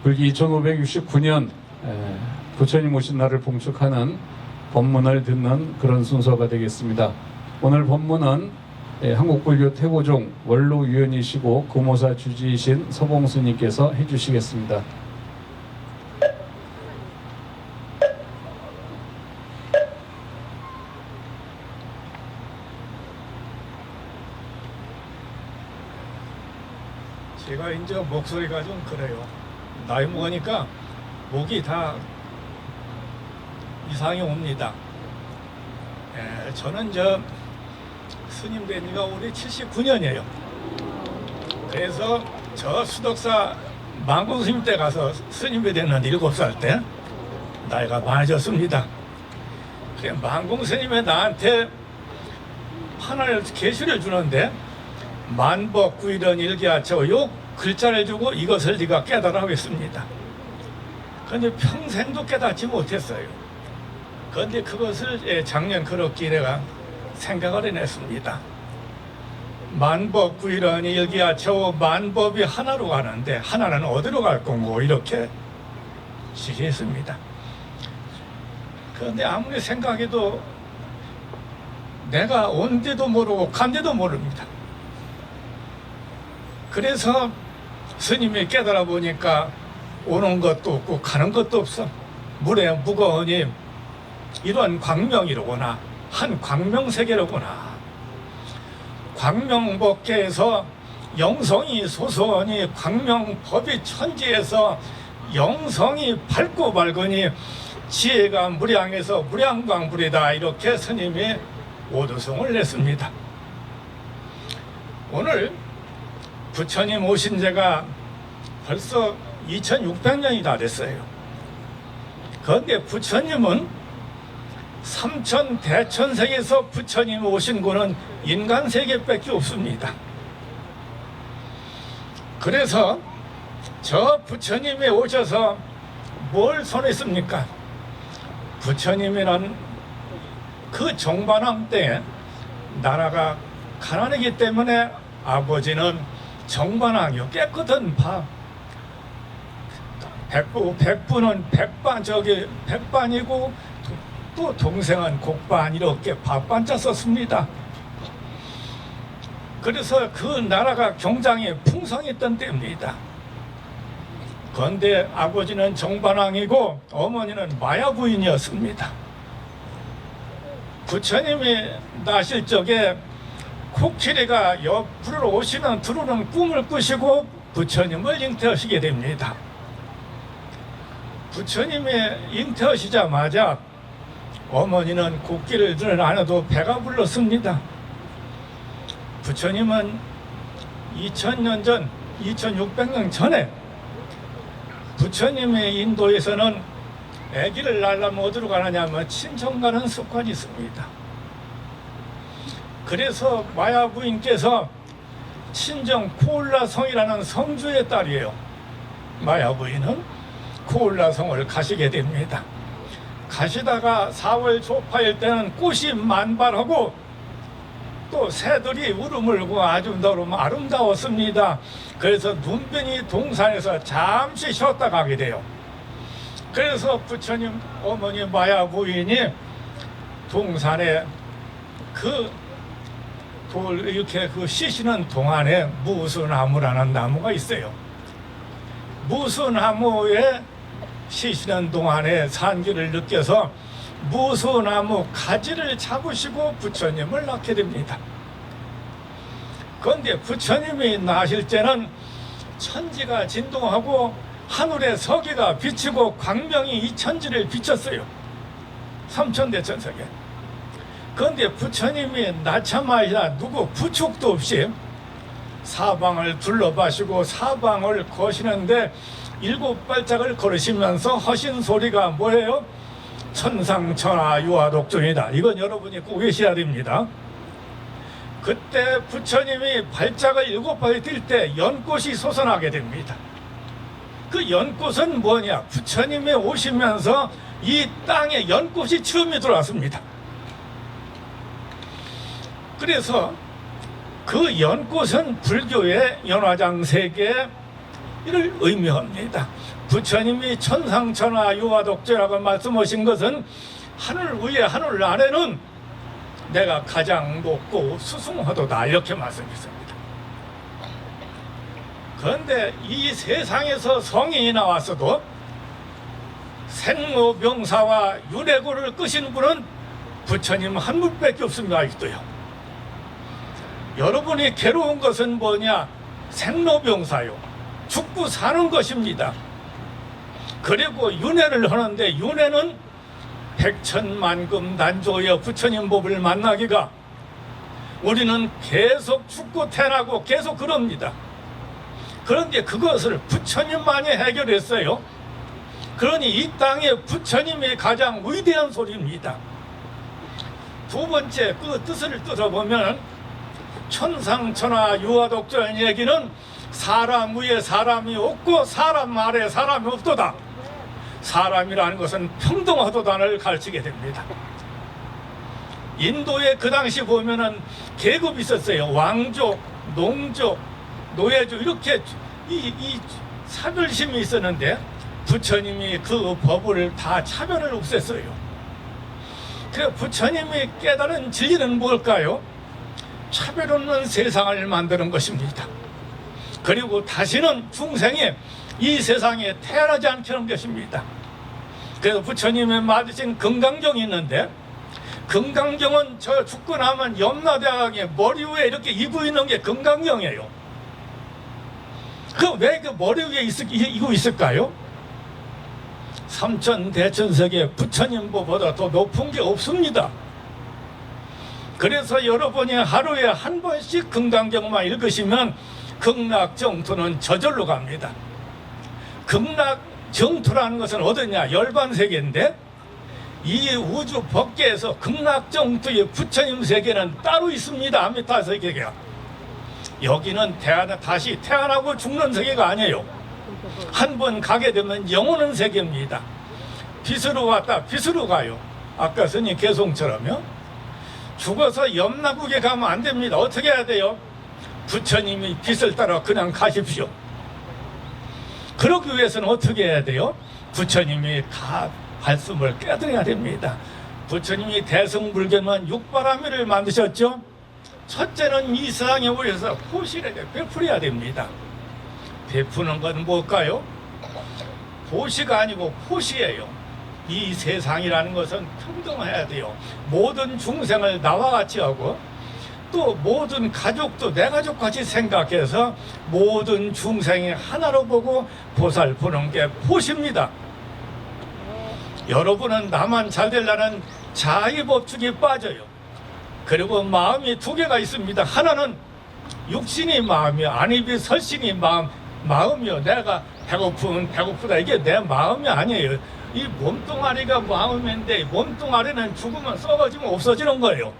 불기 2569년 부처님 오신 날을 봉축하는 법문을 듣는 그런 순서가 되겠습니다. 오늘 법문은 한국불교 태고종 원로위원이시고 금호사 주지이신 서봉스님께서 해주시겠습니다. 제가 이제 목소리가 좀 그래요. 나이 먹으니까 목이 다 이상이 옵니다. 저는 스님 된 지가 올해 79년이에요. 그래서 저 수덕사 망공 스님 때 가서 스님이 되는 7살 때 나이가 많아졌습니다. 그래 망공 스님이 나한테 하나를 계시를 주는데 만법구일은 일기하처 요 글자를 주고 이것을 네가 깨달아 하겠습니다. 그런데 평생도 깨닫지 못했어요. 그런데 그것을 작년 그렇게 내가 생각을 해냈습니다. 만법구일은 일기하처 만법이 하나로 가는데 하나는 어디로 갈 건고 이렇게 시시했습니다. 그런데 아무리 생각해도 내가 온데도 모르고 간데도 모릅니다. 그래서 스님이 깨달아 보니까 오는 것도 없고 가는 것도 없어. 물에 무거우니 이런 광명이로구나. 한 광명세계로구나. 광명법계에서 영성이 솟으니 광명법이 천지에서 영성이 밝고 밝으니 지혜가 무량해서 무량광불이다. 이렇게 스님이 오두성을 냈습니다. 오늘 부처님 오신 지가 벌써 2600년이 다 됐어요. 그런데 부처님은 삼천 대천세계에서 부처님 오신 곳은 인간세계밖에 없습니다. 그래서 저 부처님이 오셔서 뭘 선했습니까? 부처님이란 그 정반왕 때 나라가 가난하기 때문에 아버지는 정반왕이요 깨끗한 밥 백부는 백반이고 또 동생은 곡반 이렇게 밥반자 썼습니다. 그래서 그 나라가 경장이 풍성했던 때입니다. 그런데 아버지는 정반왕이고 어머니는 마야부인이었습니다. 부처님이 나실 적에 코끼리가 옆으로 오시는 들어오는 꿈을 꾸시고 부처님을 잉태하시게 됩니다. 부처님이 잉태하시자마자 어머니는 코끼리를 안 해도 배가 불렀습니다. 부처님은 2000년 전, 2600년 전에 부처님의 인도에서는 아기를 낳으려면 어디로 가느냐면 친정 가는 습관이 있습니다. 그래서 마야 부인께서 친정 코올라성이라는 성주의 딸이에요. 마야 부인은 코올라성을 가시게 됩니다. 가시다가 4월 조파일 때는 꽃이 만발하고 또 새들이 울음을고 아주 너무 아름다웠습니다. 그래서 눈변이 동산에서 잠시 쉬었다 가게 돼요. 그래서 부처님 어머니 마야 부인이 동산에 이렇게 쉬시는 동안에 무수나무라는 나무가 있어요. 무수나무에 쉬시는 동안에 산기를 느껴서 무수나무 가지를 잡으시고 부처님을 낳게 됩니다. 그런데 부처님이 나실 때는 천지가 진동하고 하늘에 서기가 비치고 광명이 이 천지를 비쳤어요. 삼천대천세계. 그런데 부처님이 낳자마자 누구 부축도 없이 사방을 둘러봐시고 사방을 거시는데 7발짝을 걸으시면서 하신 소리가 뭐예요? 천상천하 유화독존이다. 이건 여러분이 꼭 외셔야 됩니다. 그때 부처님이 발짝을 7발이 뛸 때 연꽃이 솟아나게 됩니다. 그 연꽃은 뭐냐? 부처님이 오시면서 이 땅에 연꽃이 처음에 들어왔습니다. 그래서 그 연꽃은 불교의 연화장 세계 이를 의미합니다. 부처님이 천상천하 유화독조라고 말씀하신 것은 하늘 위에 하늘 아래는 내가 가장 높고 수승하도다 이렇게 말씀했습니다. 그런데 이 세상에서 성인이 나왔어도 생로병사와 유래고를 끄신 분은 부처님 한 분밖에 없습니다. 아직도요. 여러분이 괴로운 것은 뭐냐? 생로병사요. 죽고 사는 것입니다. 그리고 윤회를 하는데 윤회는 백천만금 난조여 부처님 법을 만나기가 우리는 계속 죽고 태어나고 계속 그럽니다. 그런데 그것을 부처님만이 해결했어요. 그러니 이 땅에 부처님이 가장 위대한 소리입니다. 두 번째 그 뜻을 들어보면 천상천하 유화독조의 얘기는 사람 위에 사람이 없고 사람 아래 사람이 없도다. 사람이라는 것은 평등하도다를 가르치게 됩니다. 인도에 그 당시 보면은 계급이 있었어요. 왕족, 농족, 노예족 이렇게 이 차별심이 있었는데 부처님이 그 법을 다 차별을 없앴어요. 그 부처님이 깨달은 진리는 뭘까요? 차별 없는 세상을 만드는 것입니다. 그리고 다시는 중생이 이 세상에 태어나지 않게 하는 것입니다. 그래서 부처님이 맞으신 금강경이 있는데 금강경은 저 죽고 나면 염라대왕의 머리 위에 이렇게 이고 있는 게 금강경이에요. 그 왜 그 머리 위에 이고 있을까요? 삼천대천세계 부처님보다 더 높은 게 없습니다. 그래서 여러분이 하루에 한 번씩 금강경만 읽으시면 극락정토는 저절로 갑니다. 극락정토라는 것은 어디냐? 열반세계인데 이 우주 법계에서 극락정토의 부처님 세계는 따로 있습니다. 아미타 세계가. 여기는 다시 태어나고 죽는 세계가 아니에요. 한 번 가게 되면 영원한 세계입니다. 빛으로 왔다 빛으로 가요. 아까 스님 개송처럼요. 죽어서 염라국에 가면 안 됩니다. 어떻게 해야 돼요? 부처님이 빛을 따라 그냥 가십시오. 그러기 위해서는 어떻게 해야 돼요? 부처님이 말씀을 깨달아야 됩니다. 부처님이 대승불견만 육바라밀을 만드셨죠. 첫째는 이 세상에 오셔서 포시를 베풀어야 됩니다. 베푸는 건 뭘까요? 보시가 아니고 포시예요. 이 세상이라는 것은 평등해야 돼요. 모든 중생을 나와 같이 하고 또 모든 가족도 내 가족같이 생각해서 모든 중생이 하나로 보고 보살피는 게 포시입니다. 여러분은 나만 잘 되려는 자의법칙에 빠져요. 그리고 마음이 두 개가 있습니다. 하나는 육신이 마음이요, 안입이 설신이 마음이요. 내가 배고프면 배고프다. 이게 내 마음이 아니에요. 이 몸뚱아리가 마음인데 몸뚱아리는 죽으면 썩어지면 없어지는 거예요.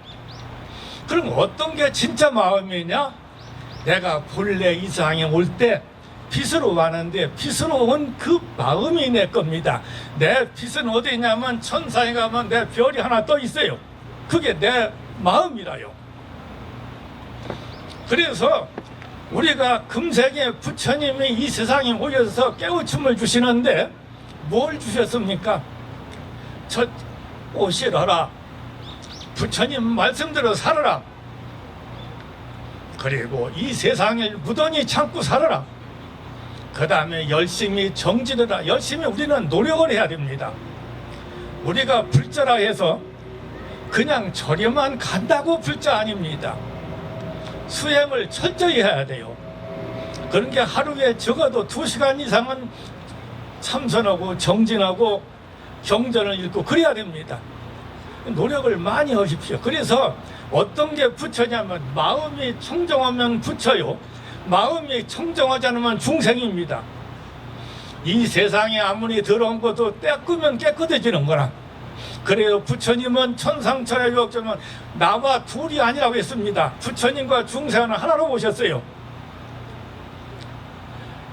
그럼 어떤 게 진짜 마음이냐? 내가 본래 이 세상에 올 때 빛으로 왔는데 빛으로 온 그 마음이 내 겁니다. 내 빛은 어디 있냐면 천상에 가면 내 별이 하나 떠 있어요. 그게 내 마음이라요. 그래서 우리가 금세기에 부처님이 이 세상에 오셔서 깨우침을 주시는데 뭘 주셨습니까? 첫 오시러라. 부처님 말씀대로 살아라. 그리고 이 세상을 무던히 참고 살아라. 그 다음에 열심히 정진하라. 열심히 우리는 노력을 해야 됩니다. 우리가 불자라 해서 그냥 절에만 간다고 불자 아닙니다. 수행을 철저히 해야 돼요. 그런 게 하루에 적어도 2시간 이상은 참선하고 정진하고 경전을 읽고 그래야 됩니다. 노력을 많이 하십시오. 그래서 어떤 게 부처냐면 마음이 청정하면 부처요. 마음이 청정하지 않으면 중생입니다. 이 세상에 아무리 더러운 것도 떼꾸면 깨끗해지는 거라. 그래요. 부처님은 천상천하 유학자는 나와 둘이 아니라고 했습니다. 부처님과 중생은 하나로 보셨어요.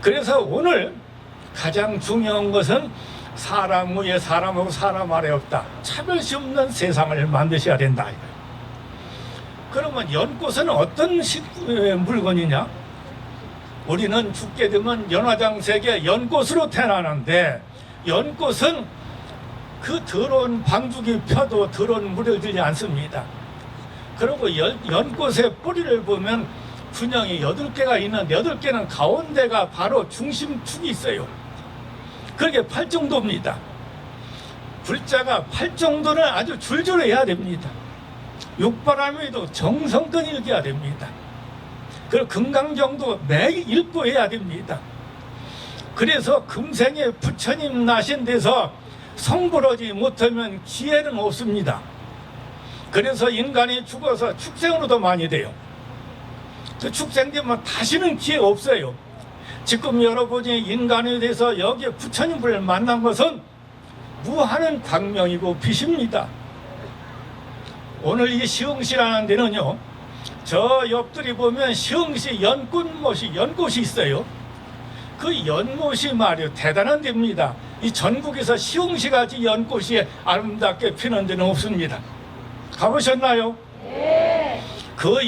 그래서 오늘 가장 중요한 것은 사람 위에 사람하고 사람 아래 없다. 차별시 없는 세상을 만드셔야 된다. 그러면 연꽃은 어떤 물건이냐? 우리는 죽게 되면 연화장색의 연꽃으로 태어나는데 연꽃은 그 더러운 방죽이 펴도 더러운 물을 들지 않습니다. 그리고 연꽃의 뿌리를 보면 분영이 8개가 있는데 8개는 가운데가 바로 중심축이 있어요. 그렇게 팔 정도입니다. 불자가 팔 정도는 아주 줄줄 해야 됩니다. 육바람에도 정성껏 읽어야 됩니다. 그리고 금강경도 매일 읽고 해야 됩니다. 그래서 금생에 부처님 나신 데서 성불하지 못하면 기회는 없습니다. 그래서 인간이 죽어서 축생으로도 많이 돼요. 그 축생되면 다시는 기회 없어요. 지금 여러분이 인간에 대해서 여기에 부처님을 만난 것은 무한한 광명이고 빛입니다. 오늘 이 시흥시라는 데는요, 저 옆들이 보면 시흥시 연꽃이 있어요. 그 연못이 말이요 대단한 데입니다. 이 전국에서 시흥시같이 연꽃이 아름답게 피는 데는 없습니다. 가보셨나요? 네. 그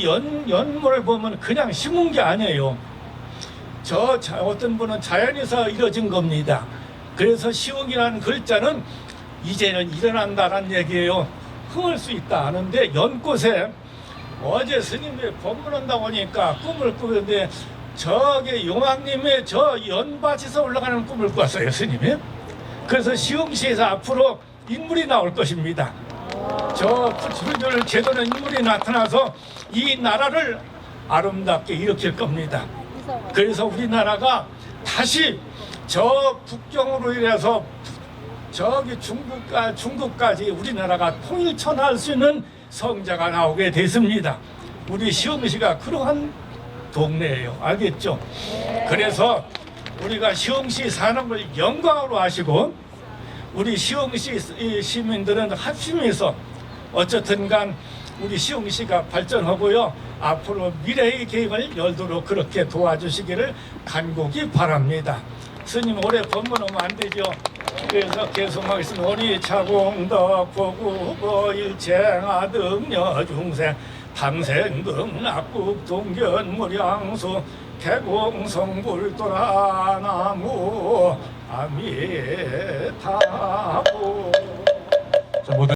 연못을 보면 그냥 심은 게 아니에요. 어떤 분은 자연에서 이루어진 겁니다. 그래서 시흥이라는 글자는 이제는 일어난다는 얘기예요. 흥할 수 있다 하는데 연꽃에 어제 스님이 법문한다고 하니까 꿈을 꾸는데 저기 용왕님의 저 연밭에서 올라가는 꿈을 꿨어요, 스님이. 그래서 시흥시에서 앞으로 인물이 나올 것입니다. 저 불출 제도는 인물이 나타나서 이 나라를 아름답게 일으킬 겁니다. 그래서 우리나라가 다시 저 북경으로 인해서 저기 중국까지 우리나라가 통일천할 수 있는 성자가 나오게 됐습니다. 우리 시흥시가 그러한 동네예요. 알겠죠? 그래서 우리가 시흥시 사는 걸 영광으로 하시고 우리 시흥시 시민들은 합심해서 어쨌든 간 우리 시흥시가 발전하고요. 앞으로 미래의 계획을 열도록 그렇게 도와주시기를 간곡히 바랍니다. 스님 올해 법문하면 안 되죠. 그래서 계속하겠습니다. 오니 차공덕 보구보 일체아 등여 중생 탐생등 낙국 동견 무량수 개공성불도라 나무 아미타보.